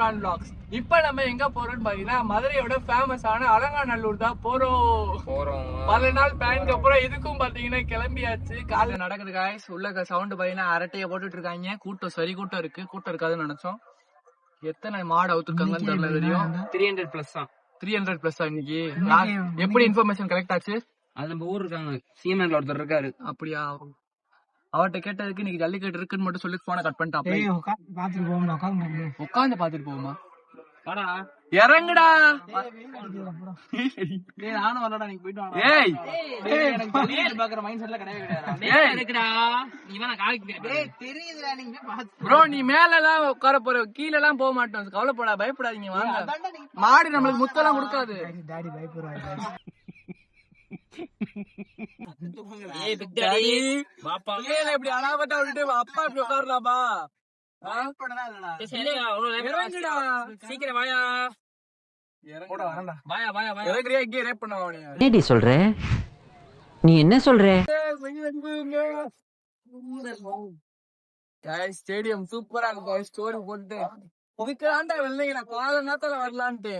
அலங்கான் vlogs. இப்ப நம்ம எங்க போறோம்னு பாத்தீங்கன்னா மதுரையோட ஃபேமஸான அலங்காநல்லூர் தான் போறோம். பல நாள் பிளானுக்கு அப்புறம் இதுக்கும் பாத்தீங்கன்னா கிளம்பியாச்சு. காலைல நடக்குது காய்ஸ். உள்ள சவுண்ட் பாத்தீங்கன்னா அரட்டைய போட்டுட்டு இருக்காங்க. கூட்டம் சரி கூட்டம் இருக்கு. கூட்டம் இருக்காதுன்னு நினைச்சோம். எத்தனை மாடு அவுத்துருக்காங்கன்னு தெரியல. தெரியும் 300 பிளஸ் தான். 300 பிளஸ் இன்னைக்கு எப்படி இன்ஃபர்மேஷன் கரெக்ட் ஆச்சு? அது நம்ம ஊர் இருக்காங்க, சீமன்ல ஒருத்தர் இருக்காரு. அப்படியா? அவர்கிட்ட கேட்டதுக்கு இன்னைக்கு ஜல்லிக்கட்டு இருக்குன்னு மட்டும் சொல்லி போன கட் பண்ணிட்டான். உட்காந்து பாத்துட்டு போவோமா? இறங்குடா. நானும் வரலடா, நீங்க போயிட்டு வாங்க. ஏய் எனக்கு பாக்குற மைண்ட் செட்ல கிடையாதுடா. ப்ரோ நீ மேல எல்லாம் உட்கார போற, கீழ எல்லாம் போக மாட்டோம். கவலைப்படா, பயப்படாதீங்க. வாங்க. மாடு நம்மளுக்கு முத்தெல்லாம் கொடுக்காது. டாடி பயப்படுறாரு. இப்படி அனாபட்டா விட்டு அப்பா இப்படி உட்காரலாமா? சீக்கிரம் வாயா. சொல்ற நீ என்ன சொல்ற? ஸ்டேடியம் சூப்பரா இருக்கு. ஸ்டோரி போட்டு இதுக்காண்டா வெள்ளைங்க நான் கால நேரத்துல வரலான்ட்டு.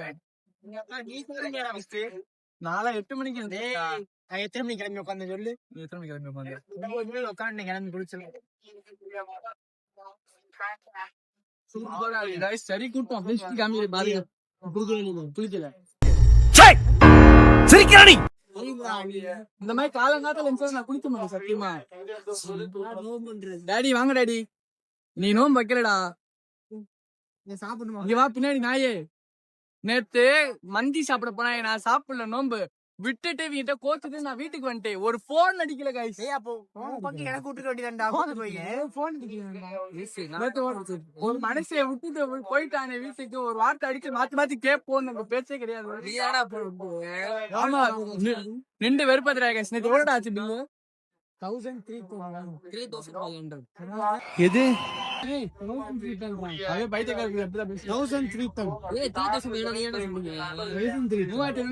நாளா 8 மணிக்கு எத்தனை மணிக்கு கிளம்பி உட்காந்து சொல்லு. எத்தனை மணிக்கு கிளம்பி உட்காந்து உட்காந்து கிளம்பி குடிச்சல. சரி கூட்டம் குளிக்கல. இந்த மாதிரி காலங்காலத்துல நான் குளிக்க மாட்டேன் சத்தியமா. டாடி வாங்க டாடி. நீ நோம்பு வைக்கலடா. சாப்பிடணுமா? இங்க வா பின்னாடி நாயே. நேத்து மந்தி சாப்பிட போனா நான் சாப்பிடல, நோம்பு விட்டுட்டு வீட்டை கோத்துட்டு நான் வீட்டுக்கு வந்துட்டேன். ஒரு போன் அடிக்கல கைஸ். ஒரு மனசைய விட்டுட்டு போயிட்டானே வீட்டுக்கு. ஒரு வார்த்தை அடிச்சு மாத்தி மாத்தி கேட்போம். நம்ம பேச்சே கிடையாது. ஆமா நின்று வெறுப்பதுரா கைஸ். நேற்று எவ்வளோடா ஆச்சு பில்லு? 3,500. எது?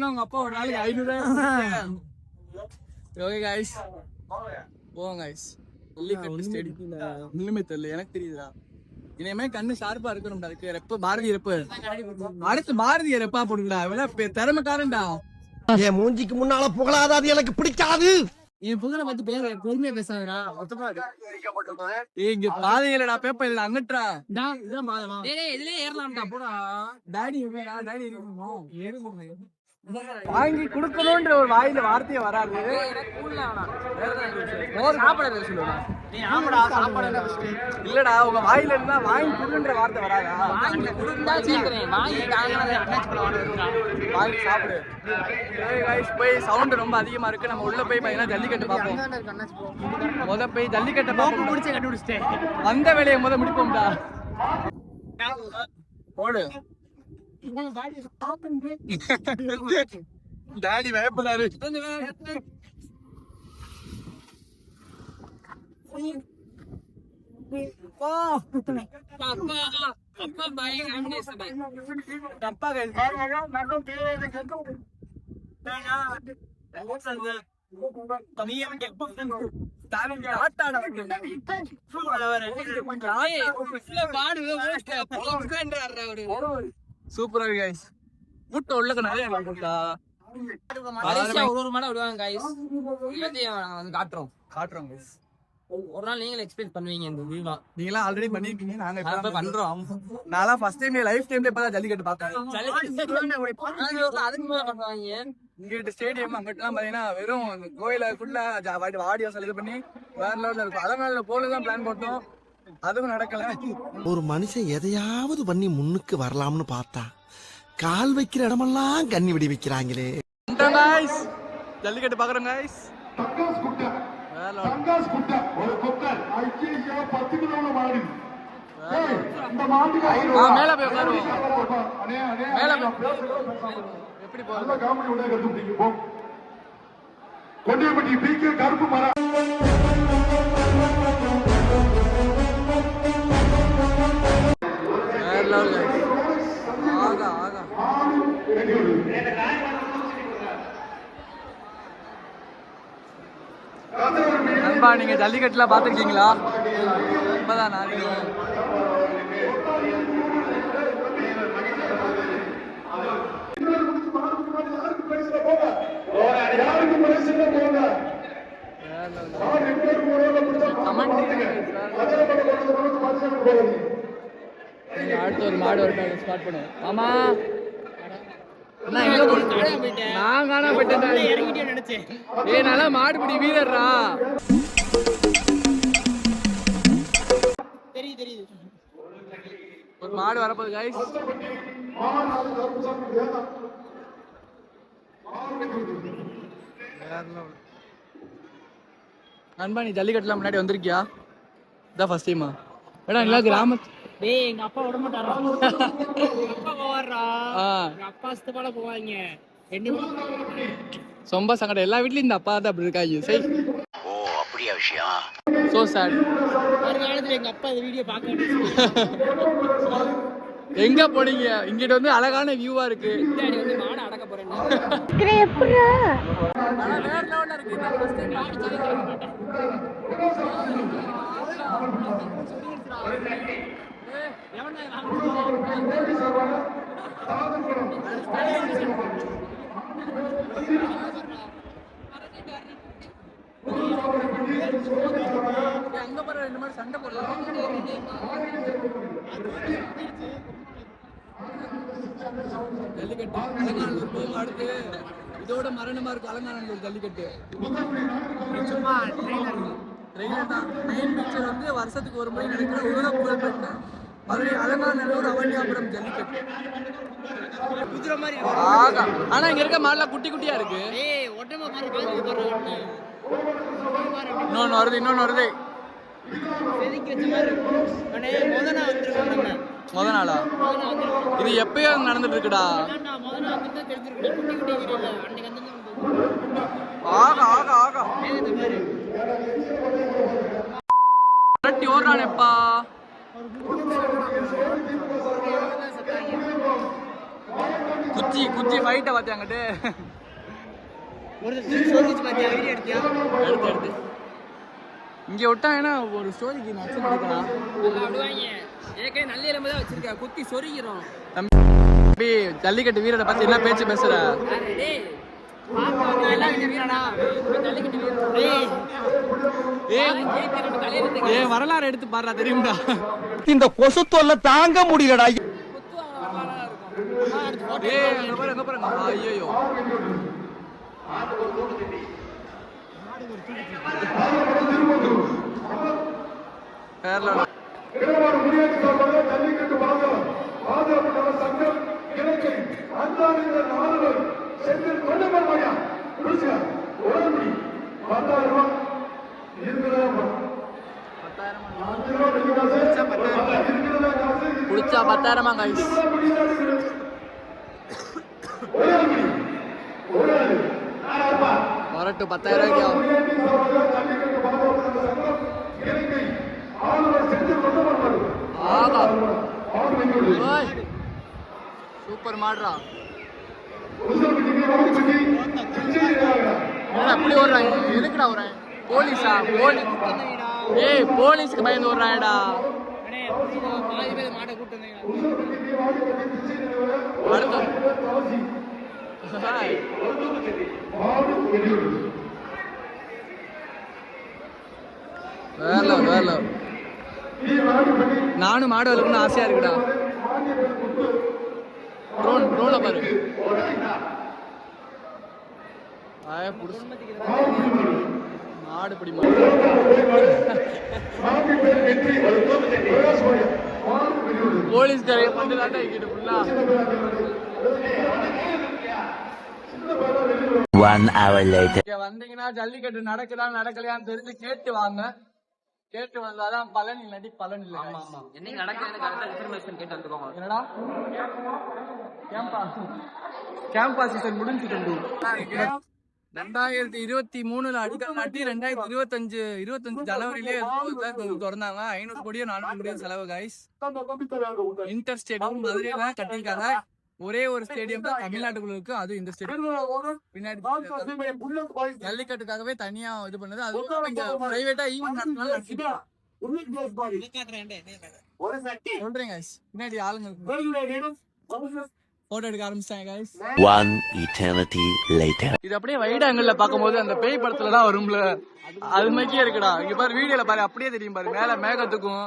உங்க அப்பா ஒரு நாளைக்கு 500. ஓகே கைஸ் போங்க கைஸ். ஒண்ணுமே தெரியல எனக்கு தெரியுதா. இனிமே கண்ணு ஷார்ப்பா இருக்கணும். அதுக்கு ரெப்ப பாரதி ரெப்பு அடுத்து பாரதிய ரெப்பா போடுங்களா. திறமைக்காரன்டா. என் மூஞ்சிக்கு முன்னால புகழாத, அது எனக்கு பிடிக்காது. என் புகழை பத்தி பெருமையா பேசாதடா. இங்க பாதையிலடா பேப்பர் இல்ல அங்கட்ரா. இதுலயே ஏறலாம்டா போடா. டாடி டாடி வாங்கி குடுக்கணும்ன்ற ஒரு வாயில வார்த்தையே வராது. இல்லடா உங்க வாயில இருந்தா வாங்கி குடுன்ற வார்த்தை வராதா? வாங்கி சாப்பிடு. போய் சவுண்ட் ரொம்ப அதிகமா இருக்கு. நம்ம உள்ள போய் பாத்தீங்கன்னா ஜல்லிக்கட்டு பார்ப்போம். முத போய் ஜல்லிக்கட்டை பார்ப்போம். முடிச்சு கண்டுபிடிச்சிட்டேன். வந்த வேலையை முத முடிப்போம்டா. போடு. டாடி பயப்படாரு. சூப்பரா இருக்கு கைஸ். கூட்டம் உள்ளக்க நிறைய ஒரு மாட விடுவாங்க கைஸ். காட்டுறோம் கைஸ். ஒரு நாள் நீங்களும் எக்ஸ்பீரியன்ஸ் பண்ணுவீங்க இந்த வியூவா. நீங்க ஆல்ரெடி பண்ணிருக்கீங்க, நாங்க இப்ப பண்றோம். நான் ஃபர்ஸ்ட் டைம் லைஃப் டைம்ல இப்பதான் ஜல்லிக்கட்டு பார்த்தேன். அதுக்கு மேல பண்ணுவாங்க. இங்கிட்ட ஸ்டேடியம் அங்கிட்டலாம் பாத்தீங்கன்னா வெறும் கோயிலுக்குள்ள ஆடியோ செலக்ட் பண்ணி வேற லெவல்ல இருக்கும். அதனால போலதான் பிளான் போட்டோம். அதுவும் நடக்கல. ஒரு மனுஷன் எதையாவது பண்ணி முன்னுக்கு வரலாம்னு பார்த்தா கால் வைக்கிற இடமெல்லாம் கண்ணி விடி வைக்கிறாங்களே. ஜல்லிக்கட்டு பாக்குறோம் கைஸ். மேல போய் உட்காருவோம். எப்படி போறது? கொண்டியப்பட்டி பிகே கருப்பு மரம். நண்பா நீங்க ஜல்லிக்கட்டுல பாத்துருக்கீங்களா? இப்பதான் அடுத்து ஒரு மாடு வரட்டும் ஸ்டார்ட் பண்ணுவோம். ஆமா நான் காணா போயிட்டேன் நினைச்சேன். ஏ நல்லா மாடுபிடி வீரர்ரா. தெரியுது ஒரு மாடு வரப்போகுது guys. நண்பா நீ ஜல்லிக்கட்டுலாம் முன்னாடி வந்திருக்கியா? இதான் ஃபர்ஸ்ட் டைமா? மேடம் எல்லாம் கிராமத்து டேய் எங்க அப்பா விட மாட்டாரா? அப்பா போவாரா? எங்க அப்பா இஷ்டப்பட போவாங்க. ரொம்ப சங்கடம். எல்லா வீட்லயும் இந்த அப்பா தான் அப்படி இருக்காங்க. சரி. ஓ அப்படியா விஷயம்? So sad. ஒரு காலத்துல எங்க அப்பா இந்த வீடியோ பார்க்க வேண்டியது. எங்க போனீங்க? இங்கிட்ட வந்து அழகான வியூவா இருக்கு. பின்னாடி வந்து மாடு அடக்க போறேன். வேற லெவல்ல இருக்கு. இந்த ஃபர்ஸ்ட் டைம் மாடு ஜல்லிக்கட்டு மாட்டேன். அங்க பாரு ரெண்டு மாதிரி சண்டை போடலாம். ஜல்லிக்கட்டு அலங்காநல்லூர் போகும். அடுத்து இதோட மரணமா இருக்கு அலங்காநல்லூர் ஜல்லிக்கட்டு. சும்மா ட்ரெயிலர் தான். மெயின் பிக்சர் வந்து வருஷத்துக்கு ஒரு முறை நடக்கிற உலக புகழ்பெற்ற மதுரை அலங்காநல்லூர் அவனியாபுரம் ஜல்லிக்கட்டு. குதிரை மாதிரி ஆகா. ஆனா இங்க இருக்க மாடெல்லாம் குட்டி குட்டியா இருக்கு. ஏய் ஒட்டமா மாதிரி பாத்து போறாங்க. இன்னொன்னு வருது. செதுக்கி வச்ச மாதிரி இருக்கு. அண்ணே முதனா வந்துருவாங்க நம்ம. முத நாளா? இது எப்பயோ நடந்துட்டு இருக்குடா. முதனா வந்து தெரிஞ்சிருக்கு. குட்டி குட்டி வீடியோல அன்னைக்கு வந்து ஆகா மேகத்தை பாரு. கரெக்ட் ஓடுறானேப்பா. குச்சி ஃபைட்ட பாத்தியாங்கட்டு. ஒரு ஸ்டோரிஸ் பாத்தியா? வீடியோ எடுத்தியா? எடுத்து இங்க விட்டாங்கன்னா ஒரு ஸ்டோரிக்கு நச்சு நடக்கலாம். விடுவாங்க. ஏற்கனவே நல்ல எலும்பு தான் வச்சிருக்கா. குத்தி சொருகிறோம். தம்பி ஜல்லிக்கட்டு வீரரை பத்தி என்ன பேச்சு பேசுற? வரலாறு எடுத்து பாடுறா தெரியும்டா. இந்த கொசு தொல்லை தாங்க முடியலடா. ஐயோ குடிச்சா 10,000 கைஸ். வரட்டு 10,000 சூப்பர் மாடுறா. அப்படி ஓடுறாங்க. எதுக்குடா ஓடுறேன்? போலீஸா? ஏய் போலீஸ்க்கு பயந்து ஓடுறாடா. பாதி பேர் மாட்டை கூட்டு வந்தீங்க. வேலை நானும் மாடு வளர்க்கணும்னு ஆசையா இருக்குடா. ட்ரோன்ல பாரு. மாடு பிடி போலீஸ்காரங்க பண்ணுதாண்டா இங்கிட்டு ஃபுல்லா. 1 hour later. வந்தீங்கன்னா ஜல்லிக்கட்டு நடக்கலையான்னு தெரிஞ்சு கேட்டு வாங்க. கேட்டு வந்தாதான் பலன், இல்லாட்டி பலன் இல்லை. என்னைக்கு நடக்குது இன்ஃபர்மேஷன் கேட்டு வந்துக்கோங்க. என்னடா கேம்பா சீசன் முடிஞ்சு தம்பி. 2023 அடிக்கல் நாட்டி 2025 ஜனவரியிலே திறந்தாங்க. 500 கோடியோ 400 கோடியோ செலவு கைஸ். இன்டர் ஸ்டேடியம் மதுரையில கட்டிருக்காங்க. ஒரே ஒரு ஸ்டேடியம் தான் தமிழ்நாட்டுக்குள்ள இருக்கு. அது இந்த ஸ்டேடியம் பின்னாடி ஜல்லிக்கட்டுக்காகவே தனியா இது பண்ணது. அது இங்க பிரைவேட்டா ஈவென்ட் நடத்தினாலும் சொல்றேன் கைஸ். பின்னாடி ஆளுங்க போட்டோ எடுக்க ஆரம்பிச்சிட்டாங்க கைஸ். One eternity later. இது அப்படியே வைட் ஆங்கிள் பாக்கும்போது அந்த பேய் படத்துல தான் வரும்ல, அது மாதிரியே இருக்குடா. இங்க பாரு, வீடியோல பாரு, அப்படியே தெரியும் பாரு, மேல மேகத்துக்கும்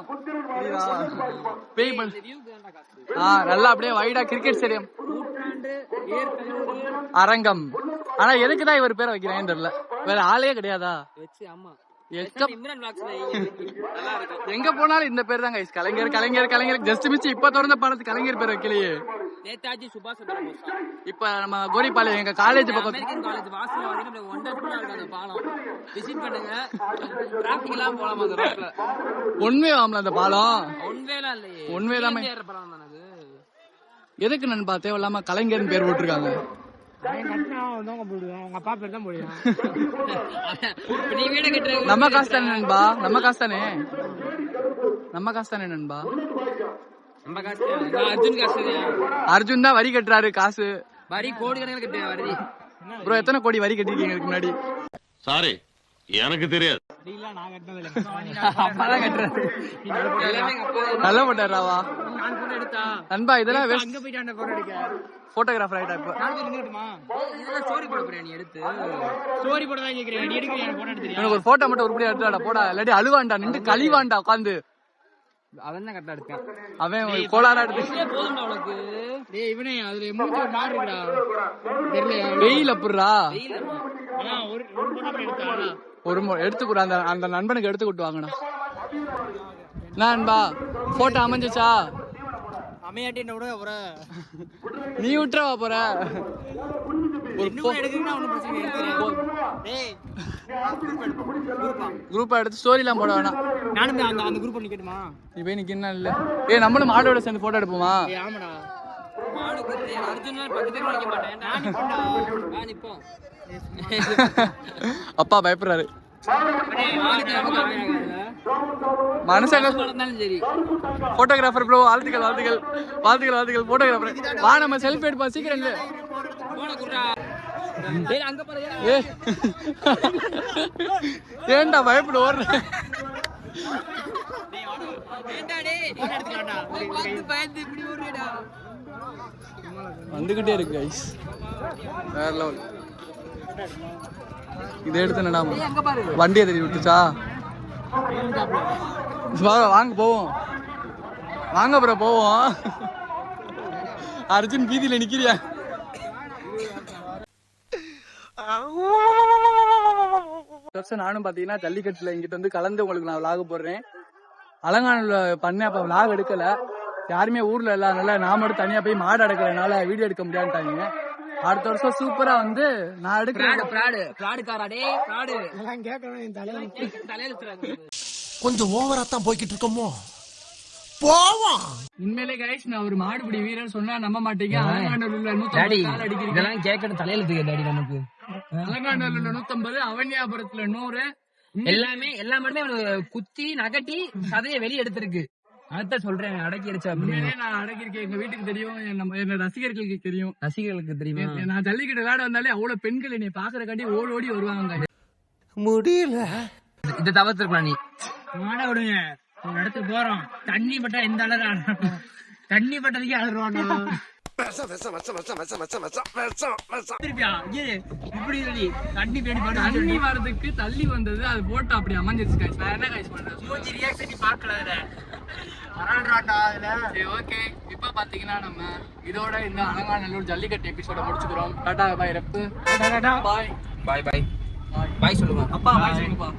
பேய் நல்லா அப்படியே வைடா. கிரிக்கெட் ஸ்டேடியம், அரங்கம். ஆனா எதுக்குதான் இவர் பேரை வைக்கிறேன்னு தெரியல, வேற ஆளே கிடையாதா? எங்க போனாலும் இந்த பேர் தான் கைஸ், கலைஞர் கலைஞர் கலைஞர். ஜஸ்ட் மிஸ் இப்ப திறந்த பாடத்து கலைஞர் பேர் வைக்கலையே. நேதாஜி சுபாஷ் சந்திர போஸ். இப்ப நம்ம கோரிப்பாளையம் எங்க காலேஜ் பக்கம் அமெரிக்கன் காலேஜ் வாசல்ல வந்து வண்டர்ஃபுல்லா இருக்கு அந்த பாலம். விசிட் பண்ணுங்க. டிராபிக் எல்லாம் போலாம் அந்த ரோட்ல. ஒன்வே ஆம்ல அந்த பாலம். ஒன்வேலாம் இல்லையே. ஒன்வே தான் பாலம் தான அது. எதுக்கு நண்பா தேவையில்லாம கலைஞர்னு பேர் போட்டுருக்காங்க? நம்ம காசு தானே நண்பா, நம்ம காசு தானே, நம்ம காசு தானே நண்பா. அர்ஜுன் காசு. அர்ஜுன் தான் வரி கட்டுறாரு, காசு வரி கோடி கணக்கில் கட்டு வரி. ப்ரோ எத்தனை கோடி வரி கட்டிருக்கீங்க இதுக்கு முன்னாடி? சாரி, எனக்கு தெரியாது. அப்பதான் கட்டுறாரு. நல்ல போட்டாராவா நண்பா? இதெல்லாம் போட்டோகிராஃபர் ஆயிட்டா. இப்ப ஸ்டோரி போட போறியா நீ? எடுத்து ஸ்டோரி போட தான் கேக்குறேன். நீ எடுக்கறியா? போட்டோ எடுத்துறியா? எனக்கு ஒரு போட்டோ மட்டும் உருப்படியா எடுத்துடா போடா, இல்லாட்டி அழுவாண்டா, நின்று கழிவாண்டா உட்காந்து. அவன் தான் கரெக்டா எடுத்தான். அவன் கோளாரா எடுத்து போதும்டா உனக்கு. டேய் இவனே அதுல மூஞ்சி ஒரு மாறு இருக்குடா. தெரியலையா? வெயில் அப்புறா ஒரு போட்டோ எடுத்தாடா. ஒரு எடுத்துக்கூட அந்த அந்த நண்பனுக்கு எடுத்து கூட்டு வாங்கண்ணா. என்ன நண்பா போட்டோ அமைஞ்சிச்சா? அமையாட்டி என்ன விட போற? நீ விட்டுறவா போற? குரூப்பா எடுத்து ஸ்டோரி எல்லாம் போட வேணாம். நானும் அந்த குரூப் நிக்கட்டுமா? நீ போய் நிக்கணும் இல்ல. நம்மளும் மாடோட சேர்ந்து போட்டோ எடுப்போமா? ஆமாடா. அர்ஜுன் பக்கத்துல நிக்க மாட்டேன். நான் நிப்பேன்டா. நான் நிப்போம். அப்பா பயப்படுறாரு. மனுஷங்க சரி. போட்டோகிராஃபர் ப்ரோ, வாழ்த்துக்கள் வாழ்த்துக்கள் வாழ்த்துக்கள் வாழ்த்துக்கள். போட்டோகிராஃபர் வா, நம்ம செல்ஃபி எடுப்போம் சீக்கிரம். இல்ல ஏன்டா பயப்பட ஓடுற? வந்துகிட்டே இருக்கு கைஸ், வேற லெவல். இதை எடுத்து நடாம வண்டியை தெரிய விட்டுச்சா? வாங்க போவோம், வாங்க ப்ரோ போவோம். அர்ஜுன் பீதியில நிக்கிறியா? நானும் பாத்தீங்கன்னா ஜல்லிக்கட்டுல இங்கிட்ட வந்து கலந்து உங்களுக்கு நான் விளாக போடுறேன். அலங்காநல்லூர்ல பண்ண அப்ப விளாக் எடுக்கல, யாருமே ஊர்ல இல்லாதனால நான் மட்டும் தனியா போய் மாடு அடக்கிறதுனால வீடியோ எடுக்க முடியாதுட்டாங்க. அடுத்த வருஷம் சூப்பரா வந்து நான் எடுக்கிறேன். கொஞ்சம் ஓவரா தான் போய்கிட்டு இருக்கோமோ, போவோம். உண்மையிலே கைஸ் நான் ஒரு மாடுபிடி வீரர் சொன்னா நம்ப மாட்டீங்க. அலங்காநல்லூர்ல 150 இதெல்லாம் கேட்கணும் தலையெழுத்து டாடி நமக்கு. அலங்காநல்லூர்ல 150, அவனியாபுரத்துல 100. எல்லாமே எல்லா மட்டுமே குத்தி நகட்டி சதையை வெளியே எடுத்திருக்கு. அதான் சொல்றேன், அடக்கி அடிச்சா. நான் அடக்கிருக்கேன், எங்க வீட்டுக்கு தெரியும், என்ன ரசிகர்களுக்கு தெரியும். ரசிகர்களுக்கு தெரியுமா? நான் ஜல்லிக்கட்டு விளையாட வந்தாலே அவ்வளவு பெண்கள் என்னை பாக்குறக்காண்டி ஓடி ஓடி வருவாங்க. முடியல. இதை தவிர்த்துருக்கலாம். நீ மாட விடுங்க, ஒரு இடத்துக்கு போறோம், தண்ணி பட்டா எந்த அளவு தண்ணி பட்டதுக்கே அழுவாங்க. தண்ணி வரதுக்கு தள்ளி வந்தது, அது போட்டு அப்படி அமைஞ்சிருச்சு கைஸ். நான் என்ன கைஸ் பண்றேன், ரியாக்ஷன் பார்க்கல. ஓகே, இப்ப பாத்தீங்கன்னா நம்ம இதோட இந்த அலங்காநல்லூர் ஜல்லிக்கட்டு எபிசோட முடிச்சுக்கிறோம். டாடா பாய் ரப்பு. பாய் பாய் பாய் பாய் சொல்லுங்க. அப்பா பாய் சொல்லுங்கப்பா.